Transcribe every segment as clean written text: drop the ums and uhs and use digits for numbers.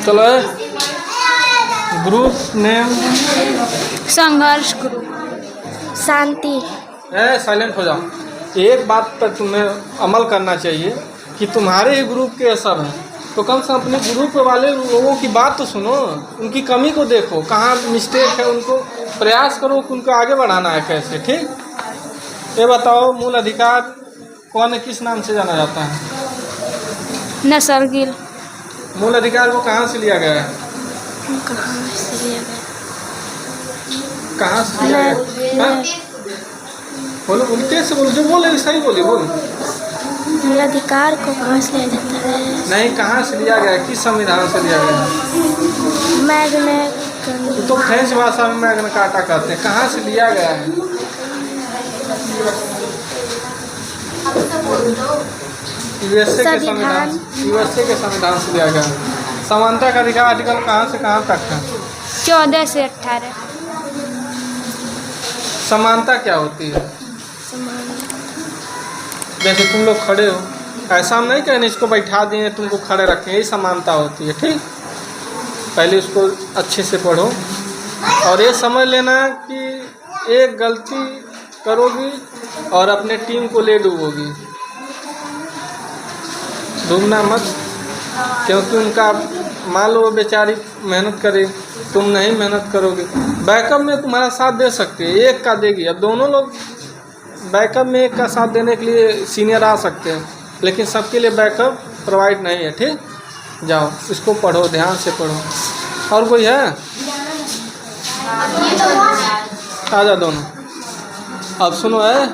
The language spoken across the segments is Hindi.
चलो ग्रुप नेम संघर्ष ग्रुप। शांति। साइलेंट हो जाओ। एक बात पर तुम्हें अमल करना चाहिए कि तुम्हारे ही ग्रुप के सब हैं तो कम से कम अपने ग्रुप वाले लोगों की बात तो सुनो, उनकी कमी को देखो, कहाँ मिस्टेक है उनको प्रयास करो कि उनको आगे बढ़ाना है कैसे। ठीक, ये बताओ मूल अधिकार कौन किस नाम से जाना जाता है? नसरगिल। मूल अधिकार को कहाँ से लिया गया है? कहाँ से लिया गया? बोलो, उल्टे से बोलो, जो बोले सही बोली बोलो। मूल अधिकार को कहाँ से लिया जाता है? नहीं, कहाँ से लिया गया, किस संविधान से लिया गया? मैग्ना तो फ्रेंच भाषा में मैग्ना कार्टा कहते हैं। कहाँ से लिया गया है? यूएसए के संविधान, यूएसए के संविधान से लिया गया। समानता का अधिकार आर्टिकल कहाँ से कहाँ तक है? 14 से 18। समानता क्या होती है? जैसे तुम लोग खड़े हो, ऐसा हम नहीं कहने इसको बैठा दिए तुमको खड़े रखें, यही समानता होती है। ठीक, पहले उसको अच्छे से पढ़ो और ये समझ लेना कि एक गलती करोगी और अपने टीम को ले डूबोगी। डूबना मत, क्योंकि उनका मान लो बेचारी मेहनत करे, तुम नहीं मेहनत करोगे। बैकअप में तुम्हारा साथ दे सकते हैं, एक का देगी। अब दोनों लोग बैकअप में एक का साथ देने के लिए सीनियर आ सकते हैं, लेकिन सबके लिए बैकअप प्रोवाइड नहीं है। ठीक, जाओ इसको पढ़ो, ध्यान से पढ़ो। और कोई है? आ जाओ दोनों। अब सुनो, है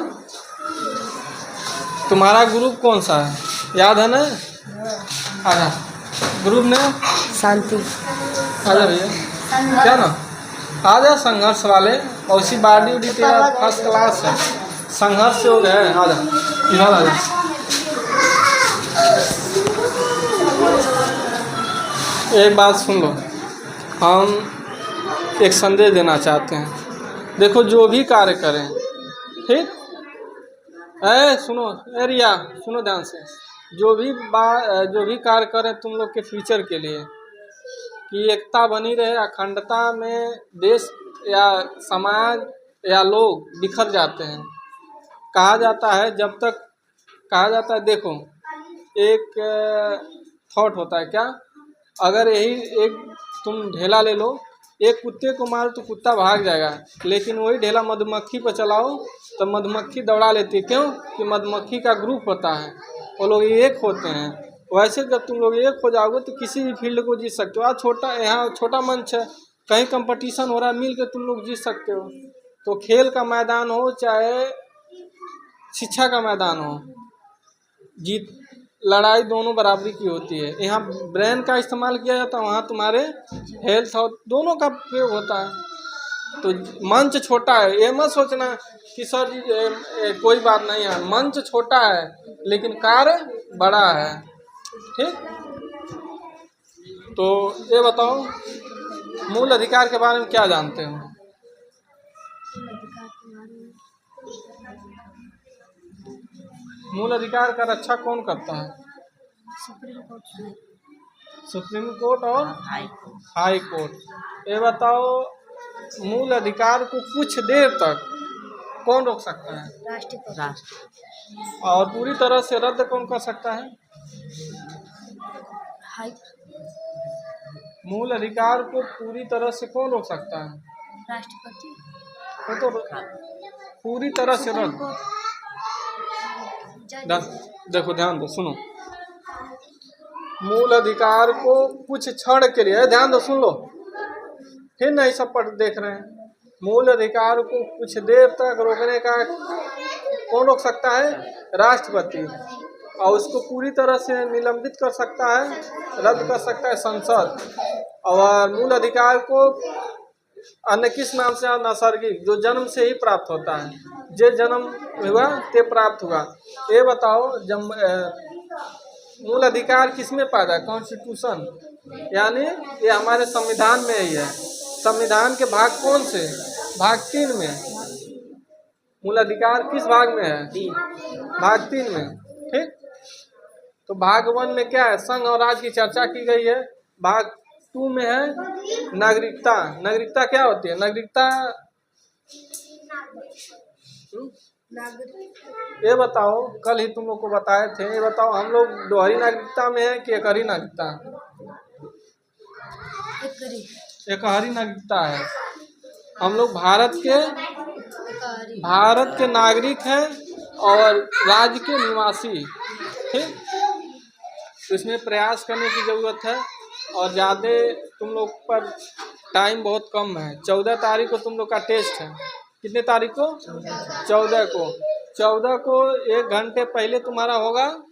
तुम्हारा ग्रुप कौन सा है, याद है ना? आजा, ग्रुप ने शांति। आजा भैया, क्या ना आजा। संघर्ष वाले, और उसी बॉडी उडी तेरा फर्स्ट क्लास है, संघर्ष से हो गया है। आजा इधर आजा। एक बात सुन लो, हम एक संदेश देना चाहते हैं। देखो, जो भी कार्य करें, ठीक, सुनो रिया, सुनो ध्यान से। जो भी कार्य करें तुम लोग के फ्यूचर के लिए, कि एकता बनी रहे। अखंडता में देश या समाज या लोग बिखर जाते हैं। कहा जाता है, जब तक कहा जाता है, देखो एक थॉट होता है क्या, अगर यही एक तुम ढेला ले लो, एक कुत्ते को मारो तो कुत्ता भाग जाएगा, लेकिन वही ढेला मधुमक्खी पर चलाओ तो मधुमक्खी दौड़ा लेती है। क्यों? कि मधुमक्खी का ग्रुप होता है, वो लोग एक होते हैं। वैसे जब तुम लोग एक हो जाओगे तो किसी भी फील्ड को जीत सकते हो। आज यहाँ छोटा मंच है, कहीं कंपटीशन हो रहा है, मिल के तुम लोग जीत सकते हो। तो खेल का मैदान हो चाहे शिक्षा का मैदान हो, जीत लड़ाई दोनों बराबरी की होती है। यहाँ ब्रेन का इस्तेमाल किया जाता है, वहाँ तुम्हारे हेल्थ और दोनों का प्रयोग होता है। तो मंच छोटा है, ये मत सोचना कि सर जी कोई बात नहीं है। मंच छोटा है लेकिन कार्य बड़ा है। ठीक, तो ये बताओ मूल अधिकार के बारे में क्या जानते हो? मूल अधिकार का रक्षा कौन करता है? सुप्रीम कोर्ट और हाई कोर्ट। ये बताओ, मूल अधिकार को कुछ देर तक कौन रोक सकता है? राष्ट्रपति। और पूरी तरह से रद्द कौन कर सकता है? मूल अधिकार को पूरी तरह से कौन रोक सकता है? राष्ट्रपति। वो तो पूरी तरह से रद्द। देखो ध्यान दो, सुनो। मूल अधिकार को कुछ क्षण के लिए, ध्यान दो, सुन लो, फिर नहीं सब पढ़ देख रहे हैं। मूल अधिकार को कुछ देर तक रोकने का कौन रोक सकता है? राष्ट्रपति। और उसको पूरी तरह से निलंबित कर सकता है, रद्द कर सकता है संसद। और मूल अधिकार को अन्य किस नाम से? नैसर्गिक, जो जन्म से ही प्राप्त होता है। जे जन्म हुआ ते प्राप्त हुआ। ये बताओ, जब मूल अधिकार किसमें पाया है? कॉन्स्टिट्यूशन, यानी ये हमारे संविधान में ही है। संविधान के भाग कौन से? भाग 3 में। मूल अधिकार किस भाग में है? भाग 3 में। ठीक, तो भाग 1 में क्या है, संघ और राज्य की चर्चा की गई है। भाग 2 में है नागरिकता। नागरिकता क्या होती है? नागरिकता ये बताओ, कल ही तुम लोग को बताए थे, ये बताओ हम लोग दोहरी नागरिकता में है कि एकहरी नागरिकता? एकहरी नागरिकता है। हम लोग भारत के नागरिक हैं और राज्य के निवासी, ठीक। तो इसमें प्रयास करने की ज़रूरत है और ज़्यादा तुम लोग पर टाइम बहुत कम है। 14 तारीख को तुम लोग का टेस्ट है। कितने तारीख को? 14 को। 14 को 1 घंटे पहले तुम्हारा होगा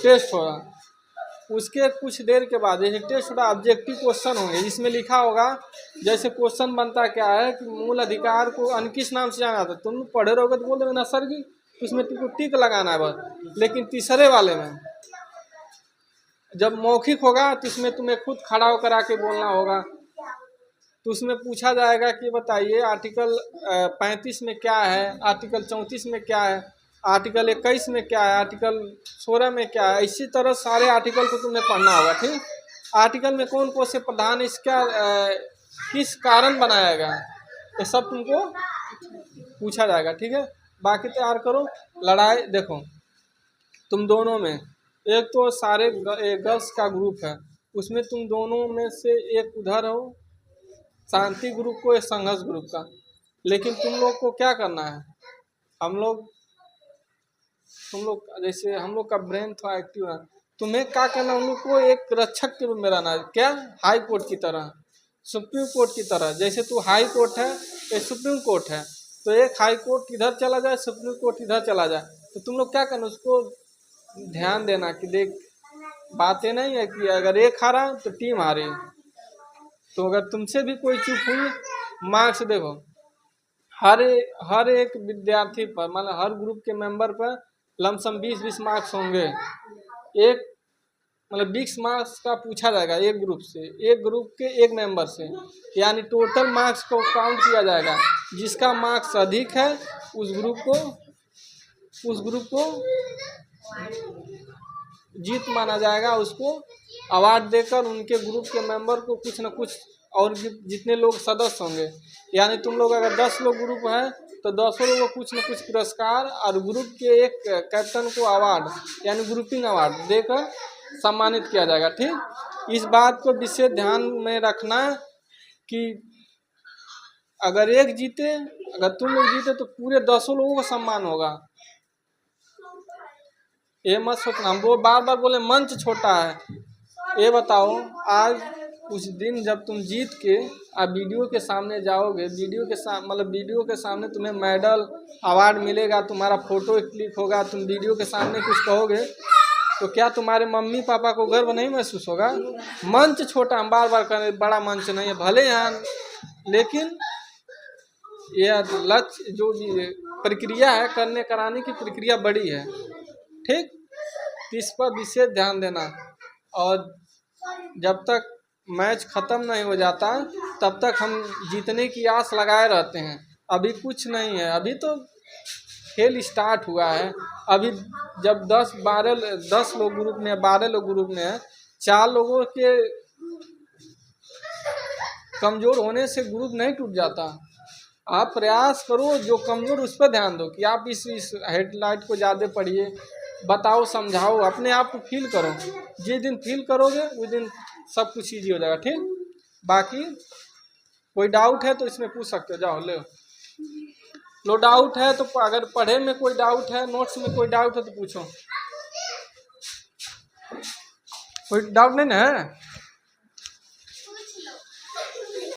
टेस्ट होगा। उसके कुछ देर के बाद जैसे टेस्ट होगा, ऑब्जेक्टिव क्वेश्चन होंगे। इसमें लिखा होगा, जैसे क्वेश्चन बनता क्या है कि मूल अधिकार को अन्य किस नाम से जाना जाता है। तुम पढ़े रहोगे तो बोल देंगे नर्सरी, तो उसमें तुमको टिक लगाना है बस। लेकिन तीसरे वाले में जब मौखिक होगा तो इसमें तुम्हें खुद खड़ा होकर आके बोलना होगा। तो उसमें पूछा जाएगा कि बताइए आर्टिकल 35 में क्या है, आर्टिकल 34 में क्या है, आर्टिकल 21 में क्या है, आर्टिकल 16 में क्या है। इसी तरह सारे आर्टिकल को तुम्हें पढ़ना होगा, ठीक। आर्टिकल में कौन कौन से प्रधान, इसका किस कारण बनाया गया, ये सब तुमको पूछा जाएगा, ठीक है। बाकी तैयार करो। लड़ाई देखो तुम दोनों में, एक तो सारे गर्ल्स का ग्रुप है, उसमें तुम दोनों में से एक उधर हो शांति ग्रुप को, एक संघर्ष ग्रुप का। लेकिन तुम लोग को क्या करना है, तुम लोग जैसे हम लोग का ब्रेन थोड़ा एक्टिव है, तुम्हें क्या करना है, उन लोग को एक रक्षक के रूप में रहना है। क्या? हाई कोर्ट की तरह, सुप्रीम कोर्ट की तरह। जैसे तू हाई कोर्ट है, एक सुप्रीम कोर्ट है, तो एक हाई कोर्ट इधर चला जाए, सुप्रीम कोर्ट इधर चला जाए, तो तुम लोग क्या करना, उसको ध्यान देना कि देख बातें नहीं है कि अगर एक हारा तो टीम हारे। तो अगर तुमसे भी कोई चूक हुई, मार्क्स देखो हर एक विद्यार्थी पर, मतलब हर ग्रुप के मेंबर पर लमसम 20-20 मार्क्स होंगे। एक मतलब 20 मार्क्स का पूछा जाएगा एक ग्रुप से, एक ग्रुप के एक मेंबर से, यानी टोटल मार्क्स को काउंट किया जाएगा। जिसका मार्क्स अधिक है उस ग्रुप को जीत माना जाएगा। उसको अवार्ड देकर उनके ग्रुप के मेंबर को कुछ न कुछ, और जितने लोग सदस्य होंगे, यानी तुम लोग अगर 10 लोग ग्रुप हैं तो 10 लोगों को कुछ न कुछ पुरस्कार और ग्रुप के एक कैप्टन को अवार्ड यानी ग्रुपिंग अवार्ड देकर सम्मानित किया जाएगा, ठीक। इस बात को विशेष ध्यान में रखना कि अगर एक जीते, अगर तुम लोग जीते तो पूरे 10 लोगों को सम्मान होगा। ये मत सोचना हम वो बार बार बोले मंच छोटा है। ये बताओ, आज उस दिन जब तुम जीत के आप वीडियो के सामने जाओगे, वीडियो के सामने तुम्हें मेडल अवार्ड मिलेगा, तुम्हारा फोटो क्लिक होगा, तुम वीडियो के सामने कुछ कहोगे, तो क्या तुम्हारे मम्मी पापा को गर्व नहीं महसूस होगा? मंच छोटा, हम बार बार करें, बड़ा मंच नहीं है भले यहाँ, लेकिन यह लक्ष्य जो प्रक्रिया है, करने कराने की प्रक्रिया बड़ी है, ठीक। इस पर विशेष ध्यान देना। और जब तक मैच ख़त्म नहीं हो जाता तब तक हम जीतने की आस लगाए रहते हैं। अभी कुछ नहीं है, अभी तो खेल स्टार्ट हुआ है। अभी जब 10 लोग ग्रुप में, 12 लोग ग्रुप में है, 4 लोगों के कमज़ोर होने से ग्रुप नहीं टूट जाता। आप प्रयास करो, जो कमज़ोर उस पर ध्यान दो कि आप इस हेडलाइट को ज़्यादा पढ़िए, बताओ, समझाओ, अपने आप को फील करो। जिस दिन फील करोगे उस दिन सब कुछ ईजी हो जाएगा, ठीक। बाकी कोई डाउट है तो इसमें पूछ सकते हो, जाओ ले लो। डाउट है तो अगर पढ़े में कोई डाउट है, नोट्स में कोई डाउट है तो पूछो। कोई डाउट नहीं ना है?